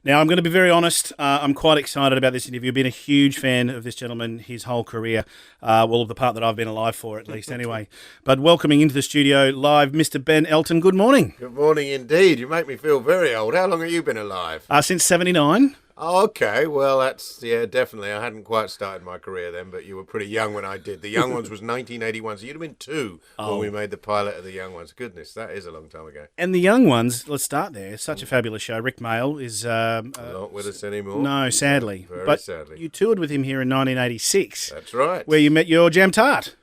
Now, I'm going to be very honest. I'm quite excited about this interview. I've been a huge fan of this gentleman his whole career. Well, the part that I've been alive for, at least, anyway. But welcoming into the studio live, Mr. Ben Elton. Good morning. Good morning indeed. You make me feel very old. How long have you been alive? Since 79. Oh, okay. Well, definitely. I hadn't quite started my career then, but you were pretty young when I did. The Young Ones was 1981, so you'd have been two when we made the pilot of The Young Ones. Goodness, that is a long time ago. And The Young Ones, let's start there. Such a fabulous show. Rick Mayall is... not with us anymore. No, sadly. Very sadly. You toured with him here in 1986. That's right. Where you met your Jam Tart.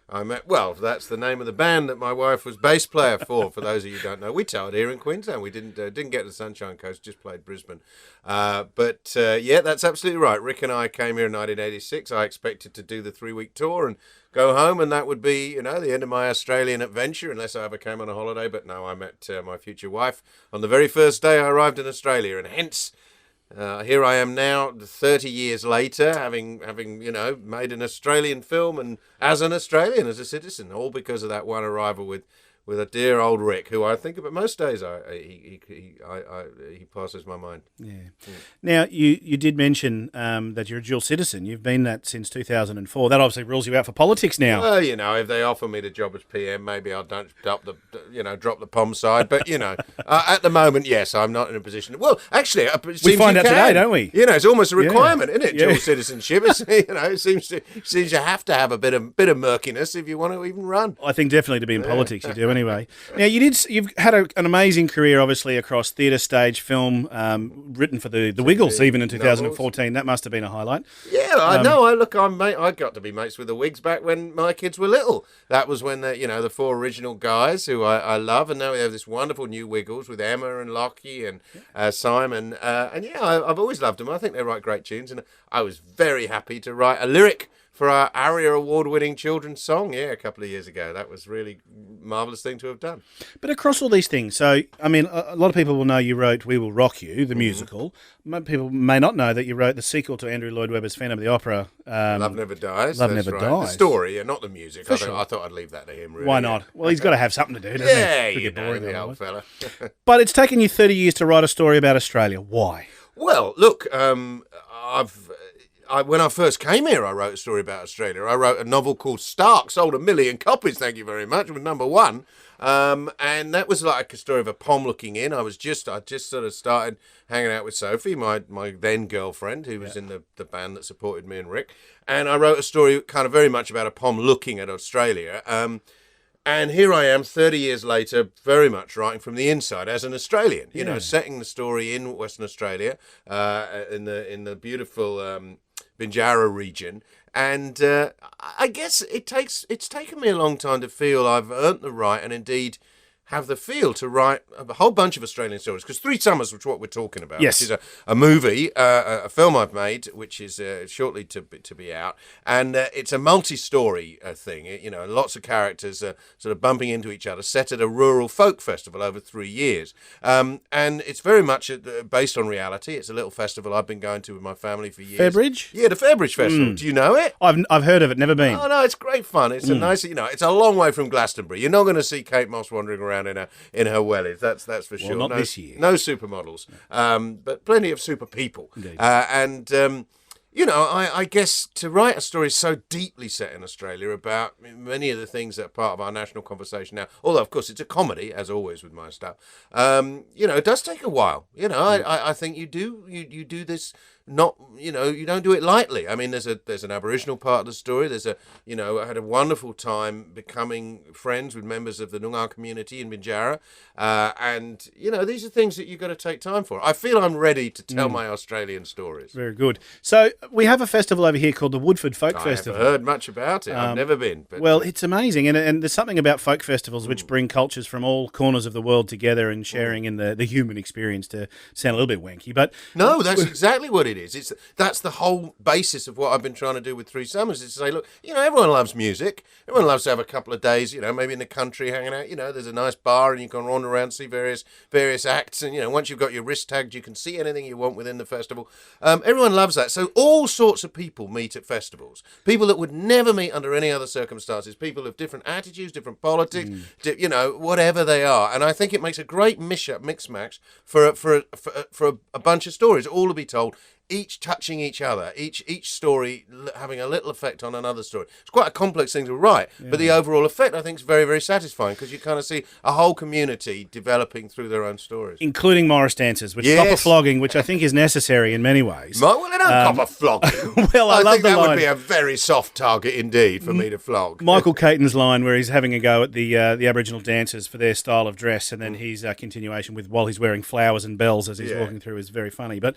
Well, that's the name of the band that my wife was bass player for those of you who don't know. We toured here in Queensland. We didn't get to the Sunshine Coast, just played Brisbane. But that's absolutely right. Rick and I came here in 1986. I expected to do the 3-week tour and go home, and that would be, the end of my Australian adventure, unless I ever came on a holiday. But no, I met my future wife on the very first day I arrived in Australia, and hence... here I am now, 30 years later, having made an Australian film and as an Australian, as a citizen, all because of that one arrival with a dear old Rick, who I think about most days he passes my mind. Yeah. Now, you did mention that you're a dual citizen. You've been that since 2004. That obviously rules you out for politics now. Well, if they offer me the job as PM, maybe I'll drop the POM side. But at the moment, yes, I'm not in a position. Well, actually, we find out today, don't we? It's almost a requirement, isn't it? Dual citizenship. It seems you have to have a bit of murkiness if you want to even run. I think definitely to be in politics, you do. Anyway, now you've had an amazing career, obviously, across theatre, stage, film, written for the Wiggles even in 2014. Novels. That must have been a highlight. Yeah, I know. I got to be mates with the Wigs back when my kids were little. That was when the 4 original guys who I love, and now we have this wonderful new Wiggles with Emma and Lockie and Simon. I've always loved them. I think they write great tunes, and I was very happy to write a lyric for our ARIA award-winning children's song, a couple of years ago. That was really a marvellous thing to have done. But across all these things, so, a lot of people will know you wrote We Will Rock You, the musical. People may not know that you wrote the sequel to Andrew Lloyd Webber's Phantom of the Opera. Love Never Dies. Love Never Dies. The story, not the music. I thought I'd leave that to him, really. Why not? Well, he's got to have something to do, doesn't he? The old fella. But it's taken you 30 years to write a story about Australia. Why? Well, look, when I first came here, I wrote a story about Australia. I wrote a novel called Stark, sold 1 million copies, thank you very much, was #1. And that was like a story of a POM looking in. I just sort of started hanging out with Sophie, my then girlfriend, who was in the band that supported me and Rick. And I wrote a story kind of very much about a POM looking at Australia. And here I am, 30 years later, very much writing from the inside as an Australian. Setting the story in Western Australia, in the beautiful Binjara region, and I guess it's taken me a long time to feel I've earned the right and indeed have the feel to write a whole bunch of Australian stories, because 3 Summers, which is what we're talking about, yes. which is a movie, a film I've made, which is shortly to be out, and it's a multi-story thing. Lots of characters sort of bumping into each other, set at a rural folk festival over 3 years, and it's very much based on reality. It's a little festival I've been going to with my family for years. Fairbridge? Yeah, the Fairbridge Festival. Do you know it? I've heard of it, never been. Oh no, it's great fun. It's a nice, it's a long way from Glastonbury. You're not going to see Kate Moss wandering around in her wellies, that's for sure. Well, not this year. No supermodels, but plenty of super people. I guess to write a story so deeply set in Australia about many of the things that are part of our national conversation now, although of course it's a comedy, as always with my stuff, it does take a while. I think you do this. Not, you don't do it lightly. I mean, there's an Aboriginal part of the story. I had a wonderful time becoming friends with members of the Noongar community in Binjara. And these are things that you've got to take time for. I feel I'm ready to tell my Australian stories. Very good. So we have a festival over here called the Woodford Folk Festival. I haven't heard much about it. I've never been. But... Well, it's amazing. And there's something about folk festivals which bring cultures from all corners of the world together and sharing in the human experience, to sound a little bit wanky. But no, that's exactly what it is. That's the whole basis of what I've been trying to do with 3 Summers, is to say, look, everyone loves music. Everyone loves to have a couple of days, maybe in the country hanging out. There's a nice bar and you can wander around, see various acts. And, once you've got your wrist tagged, you can see anything you want within the festival. Everyone loves that. So all all sorts of people meet at festivals. People that would never meet under any other circumstances. People of different attitudes, different politics, whatever they are. And I think it makes a great mix match for a bunch of stories, all to be told, each touching each other, each story having a little effect on another story. It's quite a complex thing to write, but the overall effect, I think, is very, very satisfying because you kind of see a whole community developing through their own stories. Including Morris dancers, which stop a flogging, which I think is necessary in many ways. Well, they don't cop a flogging. Well, I love think the that line. would be a very soft target indeed for me to flog. Michael Caton's line where he's having a go at the Aboriginal dancers for their style of dress, and then his continuation with while he's wearing flowers and bells as he's walking through is very funny. But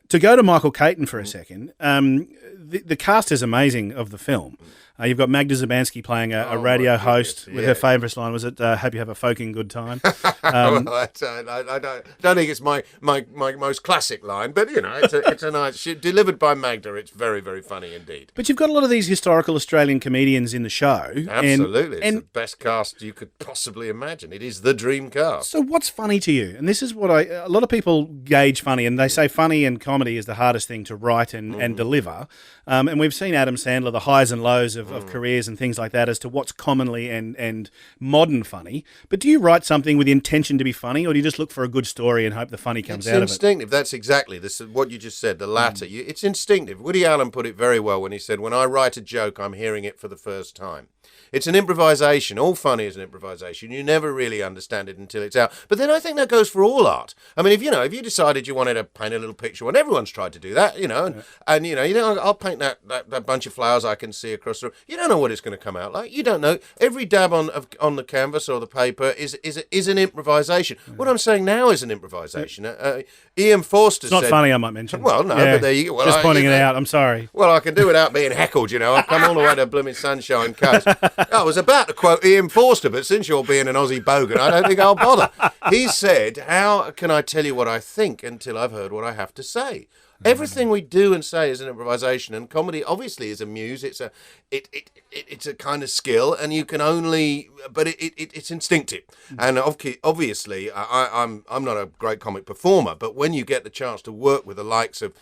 to go to Michael Caton for a second, the cast is amazing of the film. You've got Magda Zabansky playing a radio host with her favourite line, was it, hope you have a folk-ing good time? Well, I don't think it's my most classic line, but, it's a nice... delivered by Magda, it's very, very funny indeed. But you've got a lot of these historical Australian comedians in the show. Absolutely. It's the best cast you could possibly imagine. It is the dream cast. So what's funny to you? And this is what a lot of people gauge funny, and they say funny and comedy is the hardest thing to write and deliver. And we've seen Adam Sandler, the highs and lows of careers and things like that as to what's commonly and modern funny. But do you write something with the intention to be funny, or do you just look for a good story and hope the funny comes out of it? It's instinctive. That's exactly what you just said, the latter. It's instinctive. Woody Allen put it very well when he said, when I write a joke, I'm hearing it for the first time. It's an improvisation. All funny is an improvisation. You never really understand it until it's out. But then I think that goes for all art. I mean, if you decided you wanted to paint a little picture, and everyone's tried to do that, I'll paint that bunch of flowers I can see across the room. You don't know what it's going to come out like. You don't know. Every dab on the canvas or the paper is an improvisation. What I'm saying now is an improvisation. Ian Forster said... It's not funny, I might mention. Well, no, but there you go. Well, just pointing it out. I'm sorry. Well, I can do without being heckled, I've come all the way to blooming Sunshine Coast. I was about to quote Ian Forster, but since you're being an Aussie bogan, I don't think I'll bother. He said, how can I tell you what I think until I've heard what I have to say? Everything we do and say is an improvisation, and comedy obviously is a muse. It's a kind of skill, and you can only, but it's instinctive. And obviously, I'm not a great comic performer, but when you get the chance to work with the likes of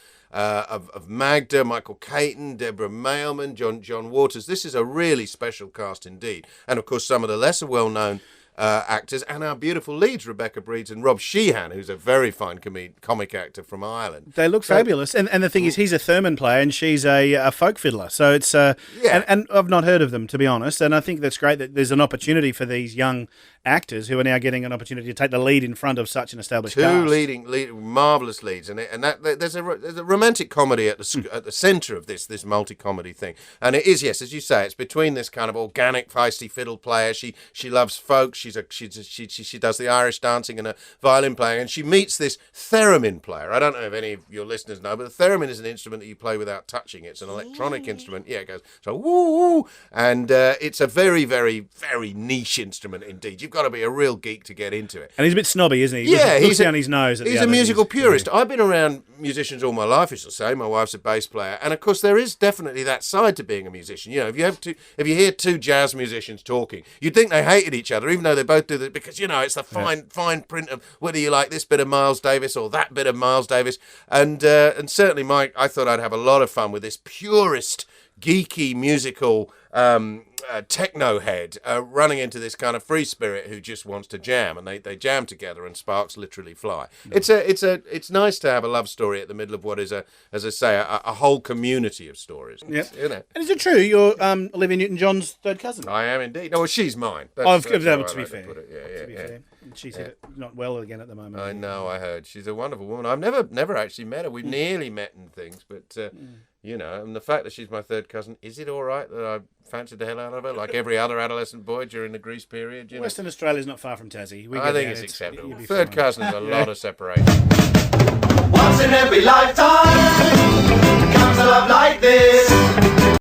Magda, Michael Caton, Deborah Mailman, John Waters, this is a really special cast indeed. And of course, some of the lesser well-known actors, and our beautiful leads, Rebecca Breeds and Rob Sheehan, who's a very fine comic actor from Ireland. They look fabulous. And the thing is, he's a theremin player and she's a folk fiddler. So it's... And I've not heard of them, to be honest. And I think that's great that there's an opportunity for these young actors who are now getting an opportunity to take the lead in front of such an established cast. Two leading marvellous leads. And there's a romantic comedy at the centre of this multi-comedy thing. And it is, yes, as you say, it's between this kind of organic, feisty fiddle player. She loves folk. She does the Irish dancing and a violin playing, and she meets this theremin player. I don't know if any of your listeners know, but the theremin is an instrument that you play without touching. It's an electronic instrument. Yeah, it goes so woo, woo, and it's a very, very, very niche instrument indeed. You've got to be a real geek to get into it. And he's a bit snobby, isn't he? Yeah, he's down his nose. He's a musical purist. I've been around musicians all my life, as I say. My wife's a bass player, and of course there is definitely that side to being a musician. If you hear two jazz musicians talking, you'd think they hated each other, even though they both do that, because it's the fine print of whether you like this bit of Miles Davis or that bit of Miles Davis, and certainly I thought I'd have a lot of fun with this purist, geeky musical techno head running into this kind of free spirit who just wants to jam, and they jam together and sparks literally fly. It's nice to have a love story at the middle of what is as I say, a whole community of stories. Yeah. And is it true you're Olivia Newton-John's third cousin? I am indeed. No, well, she's mine. To be fair. She's not well again at the moment. I know, I heard. She's a wonderful woman. I've never actually met her. We've nearly met in things, but and the fact that she's my third cousin, is it all right that I fancied the hell out of her like every other adolescent boy during the Grease period? Western Australia's not far from Tassie. I think it's acceptable. Third cousin's a lot of separation. Once in every lifetime comes a love like this.